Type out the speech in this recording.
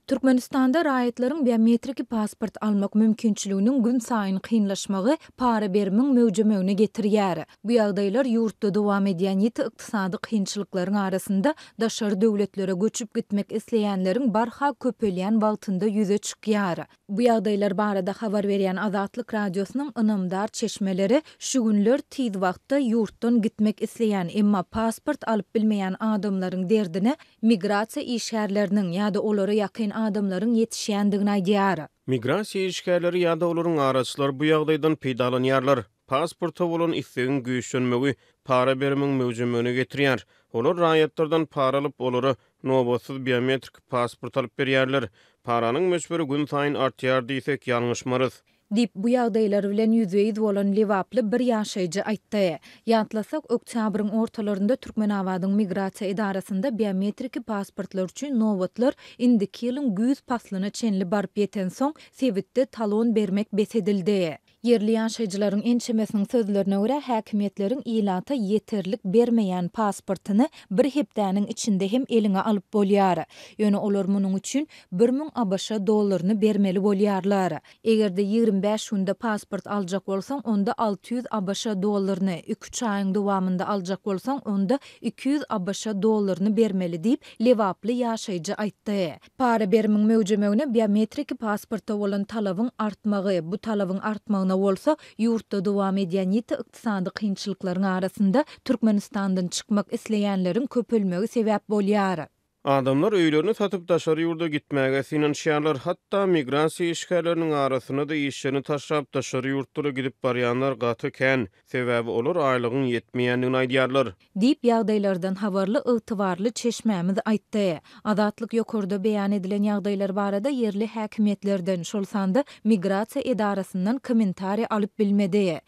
Türkmenistanda raýatlaryň biometrik pasport almak mümkinçiliginiň gün saýyn kynlaşmagy para berimiň möwjemegine getirýär. Bu ýagdaýlar ýurtda dowam edýän ýeti ykdysady kynçylyklaryň arasynda daşary döwletlere göçüp gitmek isleýänleriň barha köpelýän wagtynda ýüze çykýar. Bu ýagdaýlar barada habar berýän Azatlyk radiosynyň ynamdar çeşmeleri şu günler tiz wagtda ýurtdan gitmek isleýän emma pasport alyp bilmeýän adamlaryň derdine migrasiýa işgärleriniň ýa-da olara ýakyn adamlaryň ýetişýändigini aýdýar. Migrasiýa işgärleri ýa-da olaryň araçlar bu ýagdaýdan peýdalanýarlar. Pasporta bolan islegin güýçlenmegi para berimiň möwjemegine getirýär. Olar raýatlardan para alyp olara nobatsız biometrik pasport alyp berýärler. Paranyň möçberi gün saýyn artýar diýsek ýalňyşmarys. Dip bu ýagdaýlar bilen ýüzeýiz bolan Lewaply bir ýaşaýjy aýtdy. Ýatlasak oktýabryň ortalarynda Türkmenabadyň migrasiýa idarasynda biometrik pasportlar üçin nowatlar indiki ýylyň güýz paslyna çenli barp ýeten soň sebitde talon bermek besedildi. Yerli ýaşaýjylaryň ençemesiniň sözlerine görä häkimetleriň ilata ýeterlik bermeýän pasportyny bir hepdäniň içinde hem eliňe alyp bolýar. Ýöne olar munyň üçin 1000 ABŞ dollaryny bermeli bolýarlar. Egerde 25 günde pasport aljak bolsaň, onda 600 ABŞ dollaryny, 2 aýyň dowamında aljak bolsaň, onda 200 ABŞ dollaryny bermeli diýip Lewaply ýaşaýjy aýtdy. Para berimiň möwjemegine biometrik pasporta bolan talabyň artmagy, bu talabyň artmagyna bolsa ýurtda dowam edýän ýeti ykdysady kynçylyklaryň arasynda Türkmenistandan çykmak isleýänleriň köpelmegi sebäp bolýar. Adamlar öýlerini satyp daşary ýurda gitmäge sinanşýarlar, hatda migrasiýa işgärleriniň arasyna da işlerini taşrap daşary ýurtlara gidip barýanlar gaty kän, sebäbi olar aýlygyň ýetmeýändigini aýdýarlar. Dip ýagdaýlardan habarly ygtybarly çeşmämiz aýtdy. Azatlyk ýokurda beýan edilen ýagdaýlar barada yerli häkimetlerden şol sanda migrasiýa idarasyndan kommentariýa alyp bilmedi.